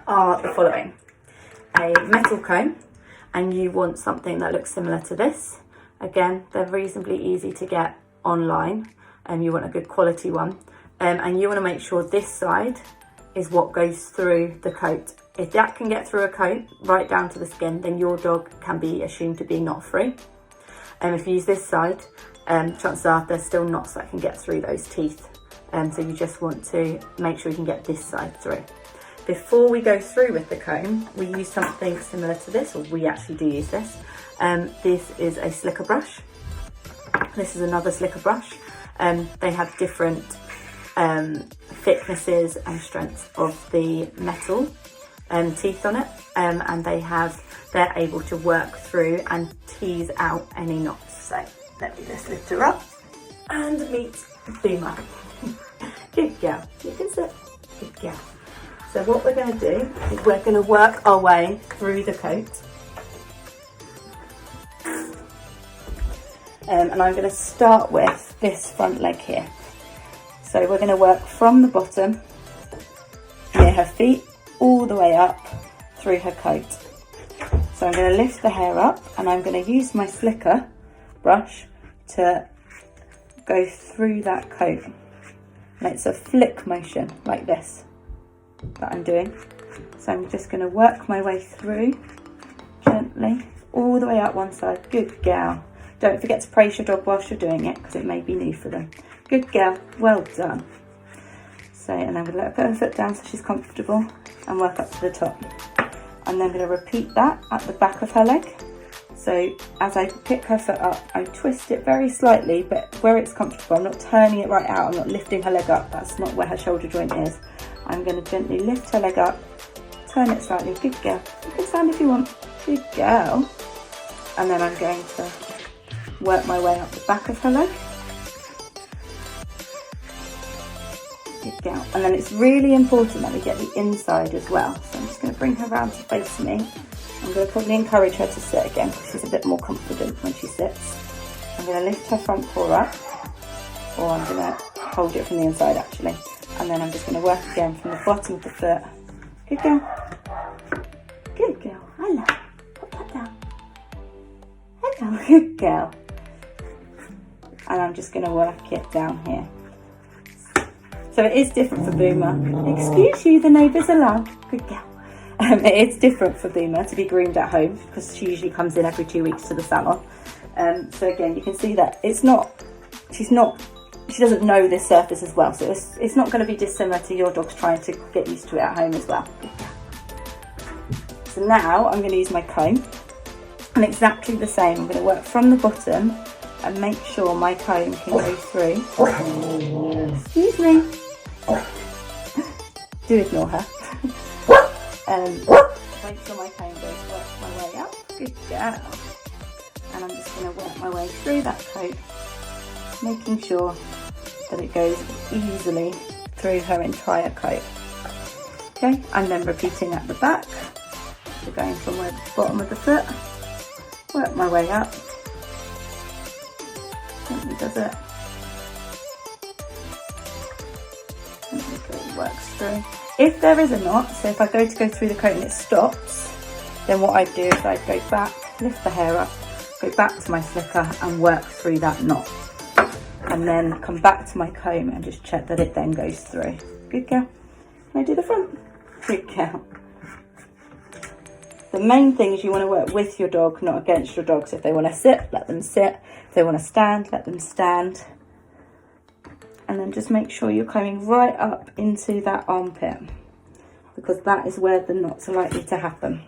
are the following: a metal comb, and you want something that looks similar to this. Again, they're reasonably easy to get online, and you want a good quality one. And you want to make sure this side is what goes through the coat. If that can get through a coat right down to the skin, then your dog can be assumed to be knot free. And if you use this side, chances are there's still knots that can get through those teeth. So you just want to make sure you can get this side through. Before we go through with the comb, we use something similar to this, or we actually do use this. This is a slicker brush. This is another slicker brush. They have different thicknesses and strengths of the metal teeth on it, and they're able to work through and tease out any knots. So let me just lift her up and meet Boomer. Good girl, you can sit. Good girl. So what we're going to do is we're going to work our way through the coat. And I'm going to start with this front leg here. So we're going to work from the bottom near her feet all the way up through her coat. So I'm going to lift the hair up, and I'm going to use my slicker brush to go through that coat. And it's a flick motion like this that I'm doing. So I'm just going to work my way through gently all the way out one side. Good girl. Don't forget to praise your dog whilst you're doing it, because it may be new for them. Good girl, well done. So, and I'm going to let her put her foot down so she's comfortable and work up to the top. I'm then going to repeat that at the back of her leg. So as I pick her foot up, I twist it very slightly, but where it's comfortable. I'm not turning it right out, I'm not lifting her leg up. That's not where her shoulder joint is. I'm going to gently lift her leg up, turn it slightly. Good girl. You can stand if you want. Good girl. And then I'm going to work my way up the back of her leg. Good girl. And then it's really important that we get the inside as well. So I'm just going to bring her around to face me. I'm going to probably encourage her to sit again, because she's a bit more confident when she sits. I'm going to lift her front paw up, or I'm going to hold it from the inside actually. And then I'm just going to work again from the bottom of the foot. Good girl. Good girl. Hello. Put that down. Hello. Good girl. And I'm just going to work it down here. So it is different for Boomer. Excuse you, the neighbours are loud. Good girl. It is different for Boomer to be groomed at home, because she usually comes in every 2 weeks to the salon. So again, you can see that she doesn't know this surface as well. So it's not going to be dissimilar to your dog's trying to get used to it at home as well. So now I'm going to use my comb, and exactly the same. I'm going to work from the bottom and make sure my comb can go through. Excuse me. Do ignore her. Make sure my comb goes, work my way up. Good girl. And I'm just going to work my way through that coat, making sure that it goes easily through her entire coat. Okay, and then repeating at the back. So going from where the bottom of the foot, work my way up. Gently does it. And it works through. If there is a knot, so if I go through the coat and it stops, then what I do is I go back, lift the hair up, go back to my slicker and work through that knot. And then come back to my comb and just check that it then goes through. Good girl. Can I do the front? Good girl. The main thing is you want to work with your dog, not against your dog. So if they want to sit, let them sit. If they want to stand, let them stand. And then just make sure you're combing right up into that armpit, because that is where the knots are likely to happen.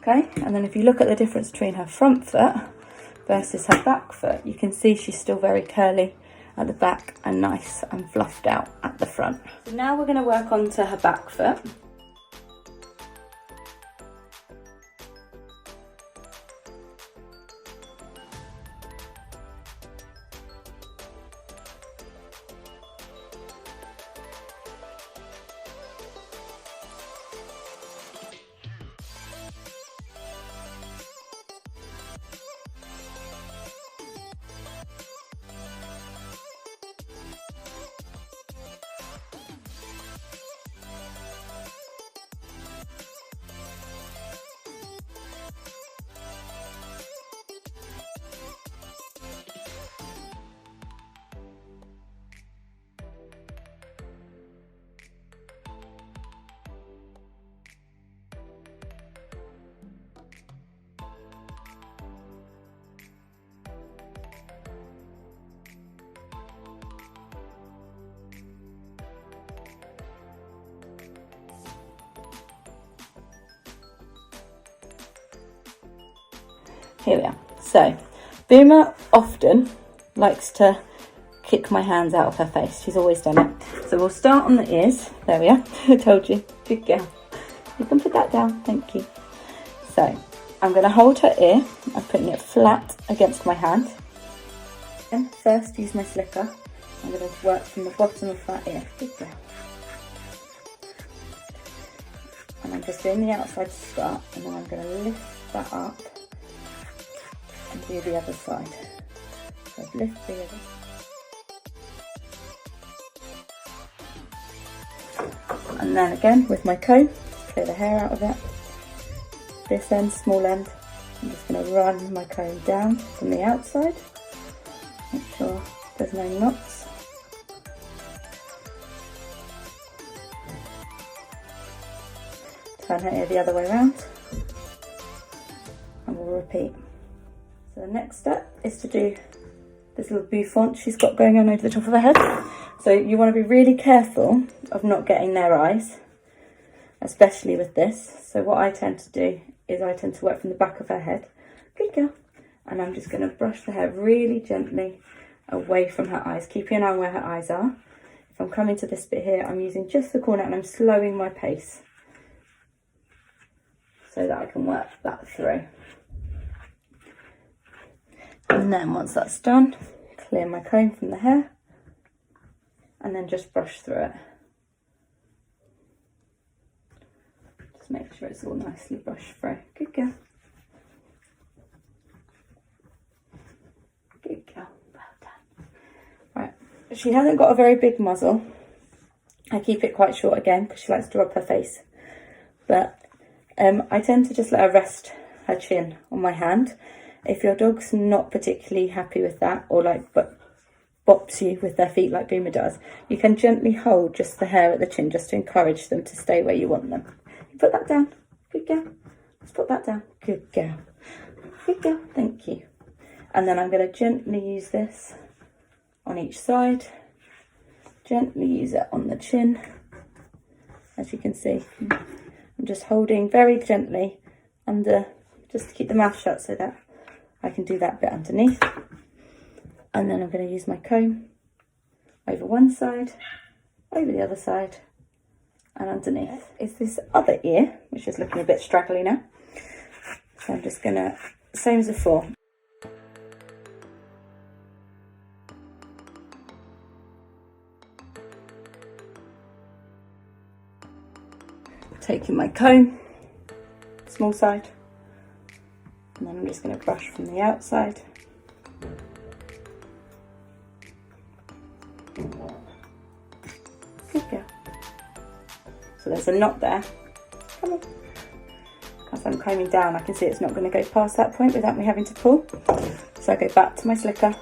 Okay, and then if you look at the difference between her front foot versus her back foot, you can see she's still very curly at the back and nice and fluffed out at the front. So now we're going to work onto her back foot. Here we are. So Boomer often likes to kick my hands out of her face. She's always done it. So we'll start on the ears. There we are. I told you. Good girl. You can put that down. Thank you. So I'm going to hold her ear. I'm putting it flat against my hand. And first use my slicker. I'm going to work from the bottom of that ear. Good girl. And I'm just doing the outside to start, and then I'm going to lift that up and do the other side. So lift the other. And then again with my comb, clear the hair out of it. This end, small end, I'm just going to run my comb down from the outside. Make sure there's no knots. Turn her ear the other way around, and we'll repeat. So the next step is to do this little bouffant she's got going on over the top of her head. So you want to be really careful of not getting their eyes, especially with this. So what I tend to do is I tend to work from the back of her head. Good girl. And I'm just going to brush the hair really gently away from her eyes, keeping an eye on where her eyes are. If I'm coming to this bit here, I'm using just the corner and I'm slowing my pace so that I can work that through. And then once that's done, clear my comb from the hair and then just brush through it. Just make sure it's all nicely brushed through. Good girl. Good girl. Well done. Right, she hasn't got a very big muzzle. I keep it quite short again because she likes to rub her face. But I tend to just let her rest her chin on my hand. If your dog's not particularly happy with that, or like bops you with their feet like Boomer does, you can gently hold just the hair at the chin just to encourage them to stay where you want them. You put that down. Good girl. Let's put that down. Good girl. Good girl. Thank you. And then I'm going to gently use this on each side. Gently use it on the chin. As you can see, I'm just holding very gently under, just to keep the mouth shut so that I can do that bit underneath. And then I'm going to use my comb over one side, over the other side, and underneath. Is this other ear, which is looking a bit straggly now. So I'm just going to, same as before. Taking my comb, small side, and then I'm just going to brush from the outside. Good girl. So there's a knot there. Come on. As I'm combing down, I can see it's not going to go past that point without me having to pull. So I go back to my slicker,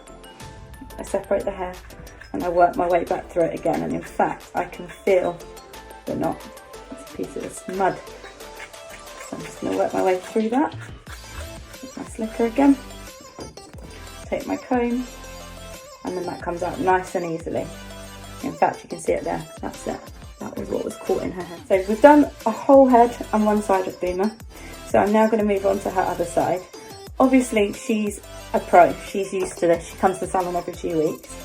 I separate the hair, and I work my way back through it again. And in fact, I can feel the knot. It's a piece of this mud. So I'm just going to work my way through that. With my slicker again. Take my comb, and then that comes out nice and easily. In fact, you can see it there. That's it. That was what was caught in her head. So we've done a whole head on one side of Boomer. So I'm now going to move on to her other side. Obviously, she's a pro. She's used to this. She comes to the salon every 2 weeks.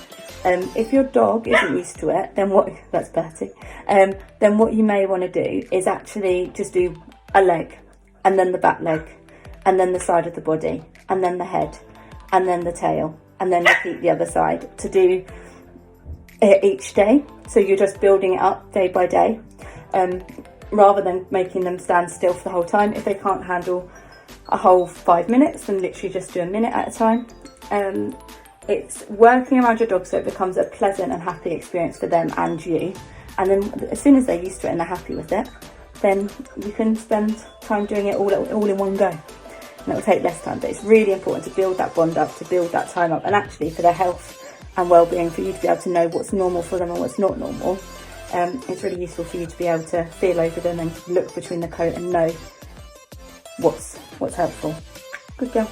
If your dog isn't used to it, then what? That's Bertie. Then what you may want to do is actually just do a leg, and then the back leg, and then the side of the body, and then the head, and then the tail, and then repeat the other side to do it each day. So you're just building it up day by day, rather than making them stand still for the whole time. If they can't handle a whole 5 minutes, then literally just do a minute at a time. It's working around your dog so it becomes a pleasant and happy experience for them and you. And then as soon as they're used to it and they're happy with it, then you can spend time doing it all in one go. And it will take less time, but it's really important to build that bond up, to build that time up, and actually for their health and well-being, for you to be able to know what's normal for them and what's not normal. It's really useful for you to be able to feel over them and look between the coat and know what's helpful. Good girl.